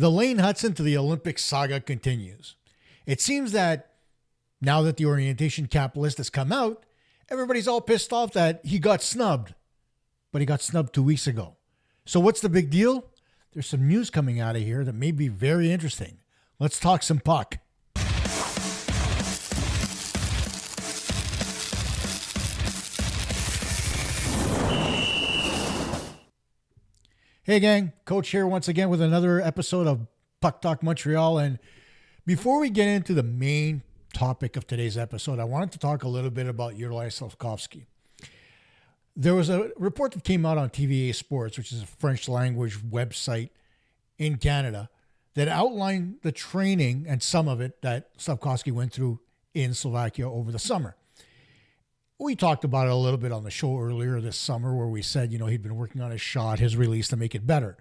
The Lane Hudson to the Olympic saga continues. It seems that now that the orientation camp list has come out, everybody's all pissed off that he got snubbed. But he got snubbed 2 weeks ago. So what's the big deal? There's some news coming out of here that may be very interesting. Let's talk some puck. Hey gang, Coach here once again with another episode of Puck Talk Montreal. And before we get into the main topic of today's episode, I wanted to talk a little bit about Juraj Slafkovsky. There was a report that came out on TVA Sports, which is a French language website in Canada, that outlined the training and some of it that Slafkovsky went through in Slovakia over the summer. We talked about it a little bit on the show earlier this summer where we said, he'd been working on his shot, his release to make it better.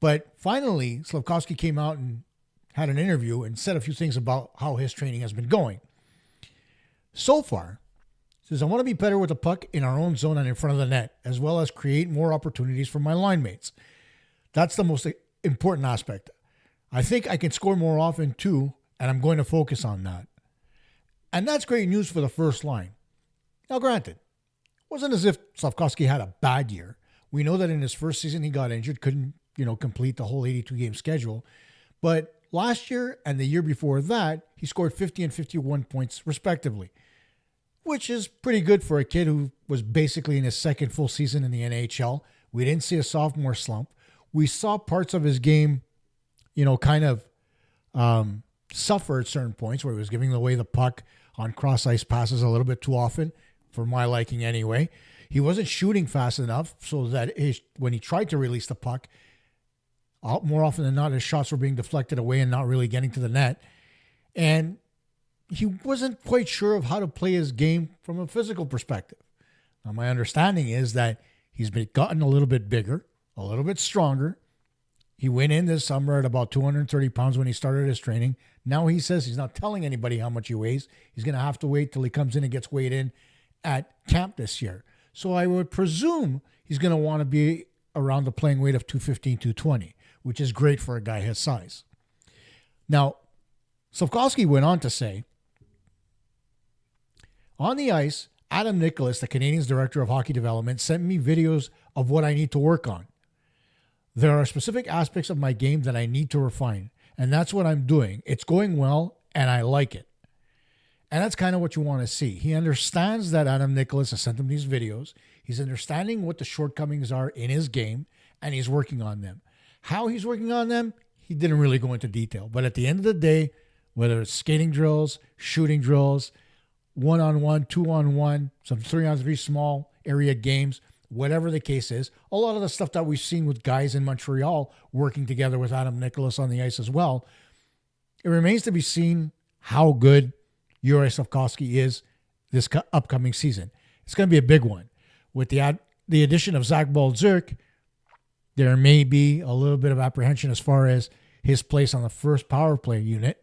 But finally, Slafkovsky came out and had an interview and said a few things about how his training has been going. So far, he says, I want to be better with the puck in our own zone and in front of the net, as well as create more opportunities for my line mates. That's the most important aspect. I think I can score more often too, and I'm going to focus on that. And that's great news for the first line. Now, granted, it wasn't as if Slafkovsky had a bad year. We know that in his first season he got injured, couldn't, complete the whole 82-game schedule. But last year and the year before that, he scored 50 and 51 points respectively, which is pretty good for a kid who was basically in his second full season in the NHL. We didn't see a sophomore slump. We saw parts of his game, suffer at certain points where he was giving away the puck on cross-ice passes a little bit too often, for my liking anyway. He wasn't shooting fast enough so that when he tried to release the puck, more often than not, his shots were being deflected away and not really getting to the net. And he wasn't quite sure of how to play his game from a physical perspective. Now, my understanding is that he's gotten a little bit bigger, a little bit stronger. He went in this summer at about 230 pounds when he started his training. Now he says he's not telling anybody how much he weighs. He's going to have to wait till he comes in and gets weighed in at camp this year. So I would presume he's going to want to be around the playing weight of 215, 220, which is great for a guy his size. Now, Slafkovsky went on to say, on the ice, Adam Nicholas, the Canadiens director of hockey development, sent me videos of what I need to work on. There are specific aspects of my game that I need to refine, and that's what I'm doing. It's going well, and I like it. And that's kind of what you want to see. He understands that Adam Nicholas has sent him these videos. He's understanding what the shortcomings are in his game, and he's working on them. How he's working on them, he didn't really go into detail. But at the end of the day, whether it's skating drills, shooting drills, one-on-one, two-on-one, some three-on-three small area games, whatever the case is, a lot of the stuff that we've seen with guys in Montreal working together with Adam Nicholas on the ice as well, it remains to be seen how good Juraj Slafkovsky is this upcoming season. It's going to be a big one. With the addition of Zach Baldzirk, there may be a little bit of apprehension as far as his place on the first power play unit.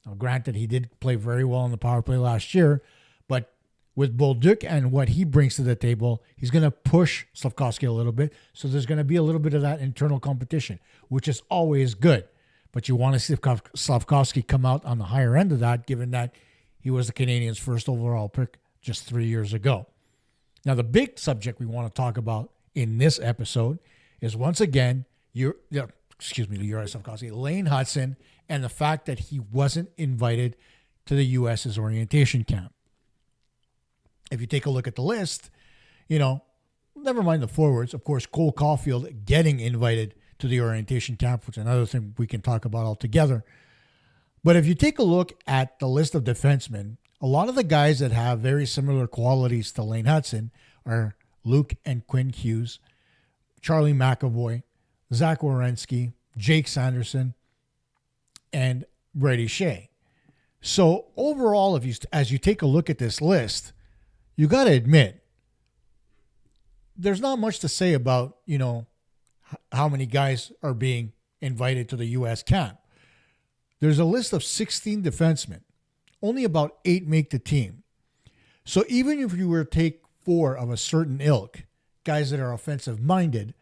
Now, granted, he did play very well on the power play last year, but with Baldzirk and what he brings to the table, he's going to push Slafkovsky a little bit. So there's going to be a little bit of that internal competition, which is always good. But you want to see Slafkovsky come out on the higher end of that, given that he was the Canadiens' first overall pick just 3 years ago. Now, the big subject we want to talk about in this episode is once again, Juraj Slafkovsky, Lane Hudson, and the fact that he wasn't invited to the U.S.'s orientation camp. If you take a look at the list, never mind the forwards. Of course, Cole Caulfield getting invited to the orientation camp, which is another thing we can talk about altogether. But if you take a look at the list of defensemen, a lot of the guys that have very similar qualities to Lane Hudson are Luke and Quinn Hughes, Charlie McAvoy, Zach Werenski, Jake Sanderson, and Brady Shea. So overall, as you take a look at this list, you got to admit, there's not much to say about, how many guys are being invited to the U.S. camp. There's a list of 16 defensemen. Only about 8 make the team. So even if you were to take 4 of a certain ilk, guys that are offensive minded,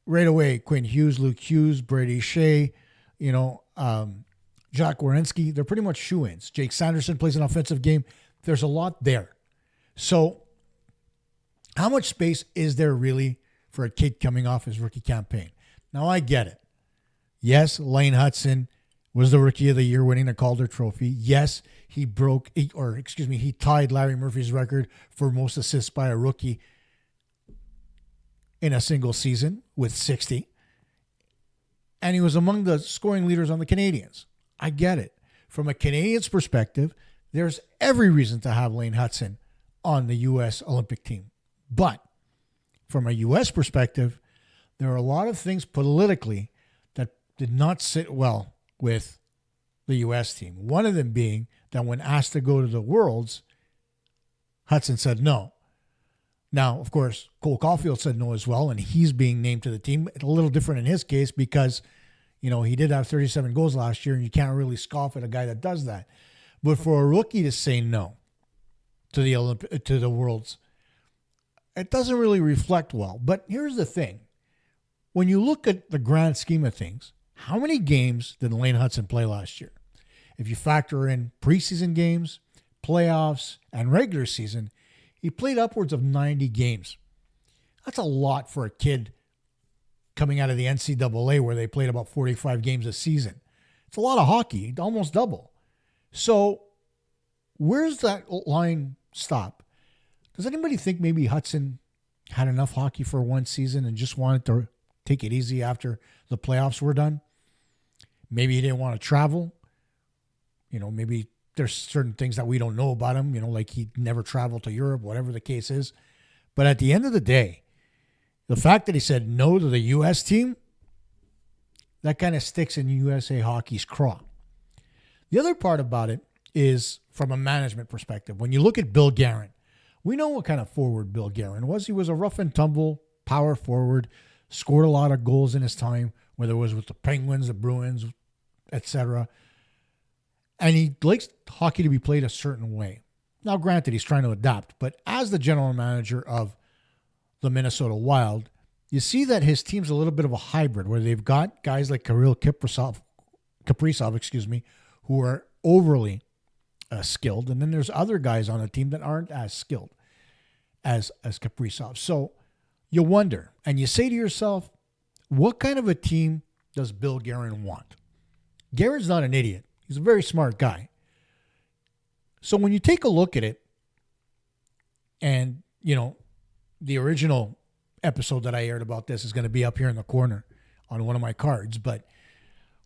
right away, Quinn Hughes, Luke Hughes, Brady Shea, you know, Jack Werenski, they're pretty much shoo-ins. Jake Sanderson plays an offensive game. There's a lot there. So how much space is there really for a kid coming off his rookie campaign? Now, I get it. Yes, Lane Hudson was the Rookie of the Year, winning the Calder Trophy. Yes, he tied Larry Murphy's record for most assists by a rookie in a single season with 60. And he was among the scoring leaders on the Canadiens. I get it. From a Canadiens perspective, there's every reason to have Lane Hudson on the U.S. Olympic team. But from a U.S. perspective, there are a lot of things politically that did not sit well with the U.S. team. One of them being that when asked to go to the Worlds, Hudson said no. Now, of course, Cole Caulfield said no as well, and he's being named to the team. It's a little different in his case because, you know, he did have 37 goals last year, and you can't really scoff at a guy that does that. But for a rookie to say no to the Worlds, it doesn't really reflect well. But here's the thing. When you look at the grand scheme of things, how many games did Lane Hudson play last year? If you factor in preseason games, playoffs, and regular season, he played upwards of 90 games. That's a lot for a kid coming out of the NCAA where they played about 45 games a season. It's a lot of hockey, almost double. So where's that line stop? Does anybody think maybe Hudson had enough hockey for one season and just wanted to take it easy after the playoffs were done? Maybe he didn't want to travel. You know, maybe there's certain things that we don't know about him, you know, like he never traveled to Europe, whatever the case is. But at the end of the day, the fact that he said no to the U.S. team, that kind of sticks in USA Hockey's craw. The other part about it is from a management perspective. When you look at Bill Guerin, we know what kind of forward Bill Guerin was. He was a rough and tumble power forward, scored a lot of goals in his time, whether it was with the Penguins, the Bruins, etc. And he likes hockey to be played a certain way. Now, granted, he's trying to adapt, but as the general manager of the Minnesota Wild, you see that his team's a little bit of a hybrid where they've got guys like Kirill Kaprizov, who are overly skilled, and then there's other guys on the team that aren't as skilled as Kaprizov. So you wonder, and you say to yourself, what kind of a team does Bill Guerin want? Guerin's not an idiot. He's a very smart guy. So when you take a look at it, and, you know, the original episode that I aired about this is going to be up here in the corner on one of my cards, but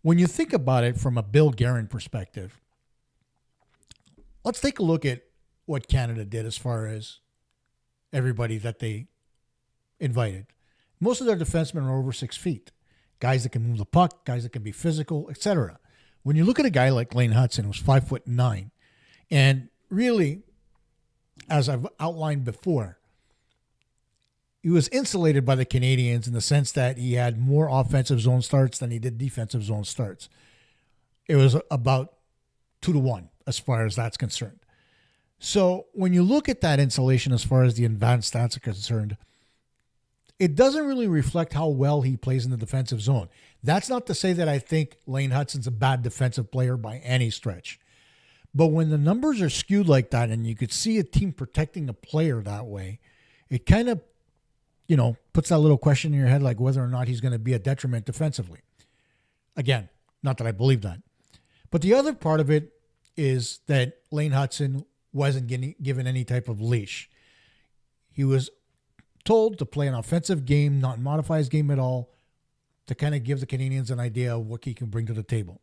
when you think about it from a Bill Guerin perspective, let's take a look at what Canada did as far as everybody that they invited. Most of their defensemen are over 6 feet. Guys that can move the puck, guys that can be physical, etc. When you look at a guy like Lane Hudson, who's 5'9", and really, as I've outlined before, he was insulated by the Canadiens in the sense that he had more offensive zone starts than he did defensive zone starts. It was about 2-1 as far as that's concerned. So when you look at that insulation as far as the advanced stats are concerned, it doesn't really reflect how well he plays in the defensive zone. That's not to say that I think Lane Hudson's a bad defensive player by any stretch. But when the numbers are skewed like that and you could see a team protecting a player that way, it kind of, you know, puts that little question in your head like whether or not he's going to be a detriment defensively. Again, not that I believe that. But the other part of it is that Lane Hudson wasn't given any type of leash. He was told to play an offensive game, not modify his game at all, to kind of give the Canadiens an idea of what he can bring to the table.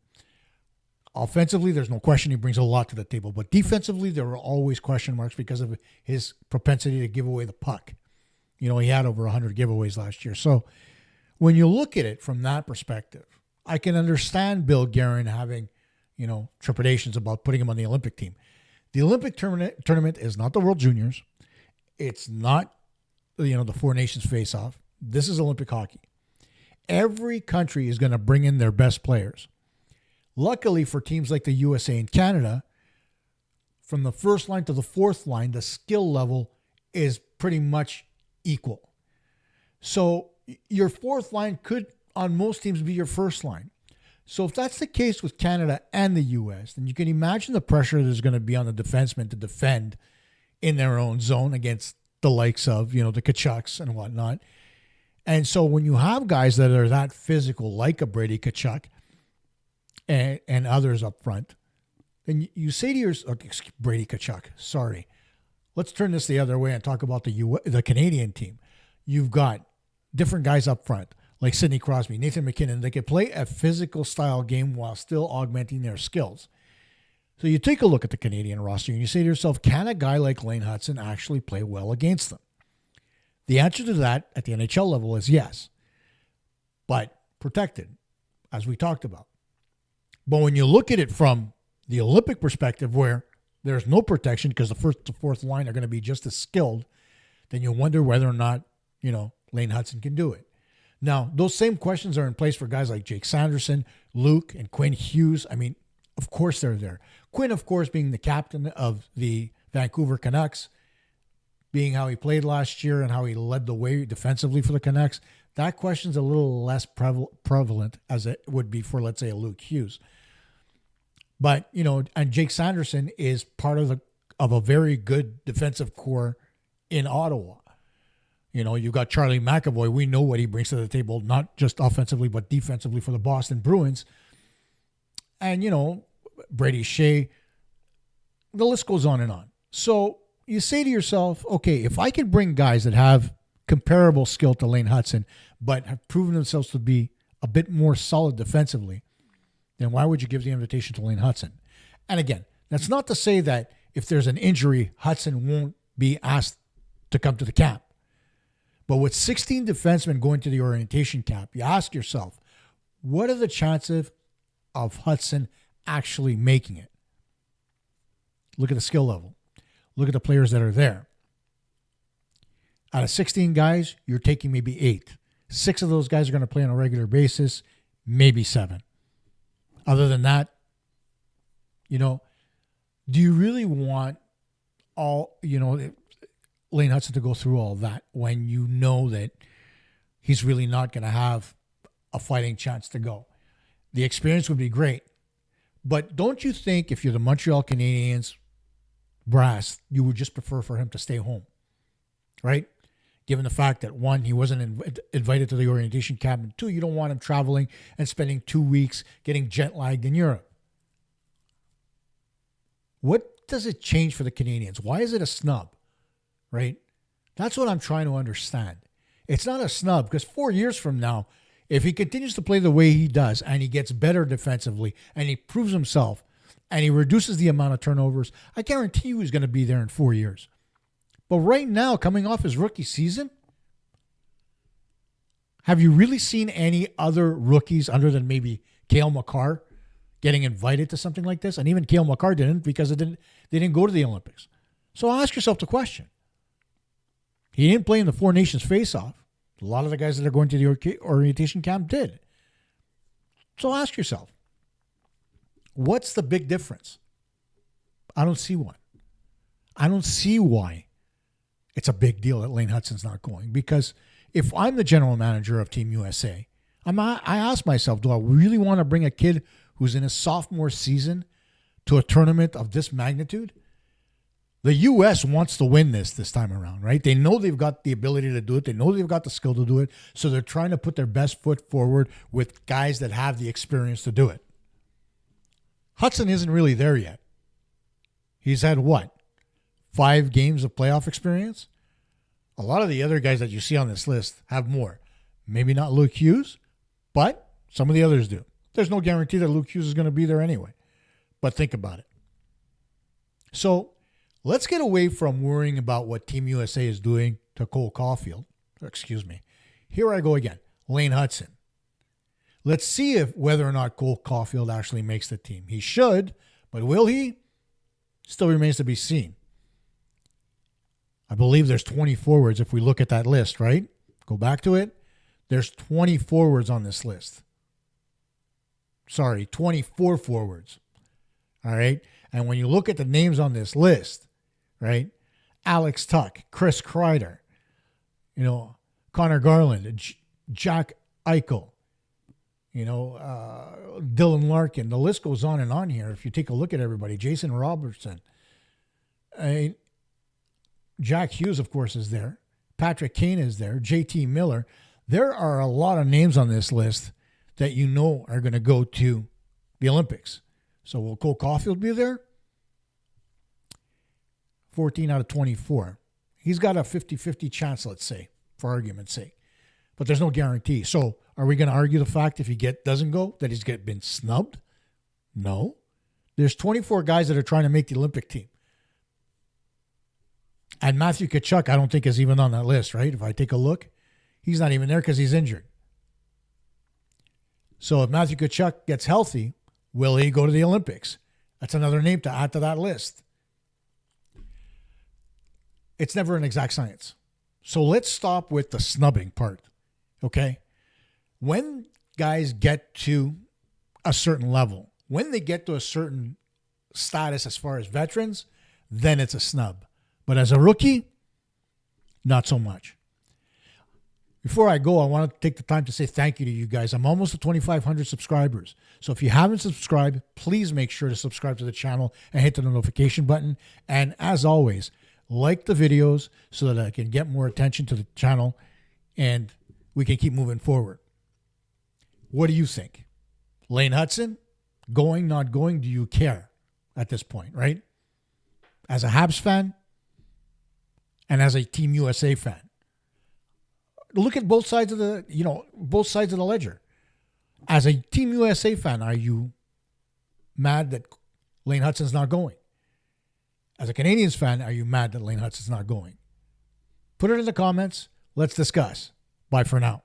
Offensively, there's no question he brings a lot to the table. But defensively, there were always question marks because of his propensity to give away the puck. You know, he had over 100 giveaways last year. So when you look at it from that perspective, I can understand Bill Guerin having, you know, trepidations about putting him on the Olympic team. The Olympic tournament is not the World Juniors. It's not, you know, the Four Nations face-off. This is Olympic hockey. Every country is going to bring in their best players. Luckily for teams like the USA and Canada, from the first line to the fourth line, the skill level is pretty much equal. So your fourth line could, on most teams, be your first line. So if that's the case with Canada and the U.S., then you can imagine the pressure there's going to be on the defensemen to defend in their own zone against the likes of, the Tkachuks and whatnot. And so when you have guys that are that physical, like a Brady Tkachuk and others up front, then you say to yourself, Brady Tkachuk, sorry. Let's turn this the other way and talk about the Canadian team. You've got different guys up front, like Sidney Crosby, Nathan McKinnon. They can play a physical style game while still augmenting their skills. So you take a look at the Canadian roster and you say to yourself, can a guy like Lane Hudson actually play well against them? The answer to that at the NHL level is yes, but protected, as we talked about. But when you look at it from the Olympic perspective, where there's no protection because the first to fourth line are going to be just as skilled, then you wonder whether or not, Lane Hudson can do it. Now, those same questions are in place for guys like Jake Sanderson, Luke, and Quinn Hughes. I mean, of course they're there. Quinn, of course, being the captain of the Vancouver Canucks, being how he played last year and how he led the way defensively for the Canucks, that question's a little less prevalent as it would be for, let's say, a Luke Hughes. But, and Jake Sanderson is part of a very good defensive core in Ottawa. You've got Charlie McAvoy. We know what he brings to the table, not just offensively, but defensively for the Boston Bruins. And, Brady Shea, the list goes on and on. So you say to yourself, okay, if I can bring guys that have comparable skill to Lane Hudson, but have proven themselves to be a bit more solid defensively, then why would you give the invitation to Lane Hudson? And again, that's not to say that if there's an injury, Hudson won't be asked to come to the camp. But with 16 defensemen going to the orientation camp, you ask yourself, what are the chances of Hudson actually making it? Look at the skill level. Look at the players that are there. Out of 16 guys, you're taking maybe 8. 6 of those guys are going to play on a regular basis, maybe 7. Other than that, do you really want Lane Hudson to go through all that when you know that he's really not going to have a fighting chance to go? The experience would be great. But don't you think if you're the Montreal Canadiens brass, you would just prefer for him to stay home, right? Given the fact that, 1, he wasn't invited to the orientation camp, and 2, you don't want him traveling and spending 2 weeks getting jet lagged in Europe. What does it change for the Canadiens? Why is it a snub, right? That's what I'm trying to understand. It's not a snub because 4 years from now, if he continues to play the way he does and he gets better defensively and he proves himself and he reduces the amount of turnovers, I guarantee you he's going to be there in 4 years. But right now, coming off his rookie season, have you really seen any other rookies other than maybe Cale Makar getting invited to something like this? And even Cale Makar didn't because they didn't go to the Olympics. So ask yourself the question. He didn't play in the Four Nations face-off. A lot of the guys that are going to the orientation camp did. So ask yourself, what's the big difference? I don't see one. I don't see why it's a big deal that Lane Hudson's not going. Because if I'm the general manager of Team USA, I ask myself, do I really want to bring a kid who's in his sophomore season to a tournament of this magnitude? The U.S. wants to win this time around, right? They know they've got the ability to do it. They know they've got the skill to do it. So they're trying to put their best foot forward with guys that have the experience to do it. Hutson isn't really there yet. He's had what? 5 games of playoff experience? A lot of the other guys that you see on this list have more. Maybe not Luke Hughes, but some of the others do. There's no guarantee that Luke Hughes is going to be there anyway. But think about it. So let's get away from worrying about what Team USA is doing to Cole Caulfield. Excuse me. Here I go again. Lane Hudson. Let's see whether or not Cole Caulfield actually makes the team. He should, but will he? Still remains to be seen. I believe there's 20 forwards if we look at that list, right? Go back to it. There's 20 forwards on this list. Sorry, 24 forwards. All right? And when you look at the names on this list, right? Alex Tuck, Chris Kreider, Connor Garland, Jack Eichel, Dylan Larkin. The list goes on and on here. If you take a look at everybody, Jason Robertson, Jack Hughes, of course, is there. Patrick Kane is there. JT Miller. There are a lot of names on this list that are going to go to the Olympics. So will Cole Caulfield be there? 14 out of 24. He's got a 50-50 chance, let's say, for argument's sake. But there's no guarantee. So are we going to argue the fact if he doesn't go that he's been snubbed? No. There's 24 guys that are trying to make the Olympic team. And Matthew Tkachuk, I don't think is even on that list, right? If I take a look, he's not even there because he's injured. So if Matthew Tkachuk gets healthy, will he go to the Olympics? That's another name to add to that list. It's never an exact science. So let's stop with the snubbing part, okay? When guys get to a certain level, when they get to a certain status as far as veterans, then it's a snub. But as a rookie, not so much. Before I go, I want to take the time to say thank you to you guys. I'm almost at 2,500 subscribers. So if you haven't subscribed, please make sure to subscribe to the channel and hit the notification button. And as always, like the videos so that I can get more attention to the channel and we can keep moving forward. What do you think? Lane Hudson, going, not going, do you care at this point, right? As a Habs fan and as a Team USA fan. Look at both sides of the ledger. As a Team USA fan, are you mad that Lane Hudson's not going? As a Canadiens fan, are you mad that Lane Hudson's not going? Put it in the comments. Let's discuss. Bye for now.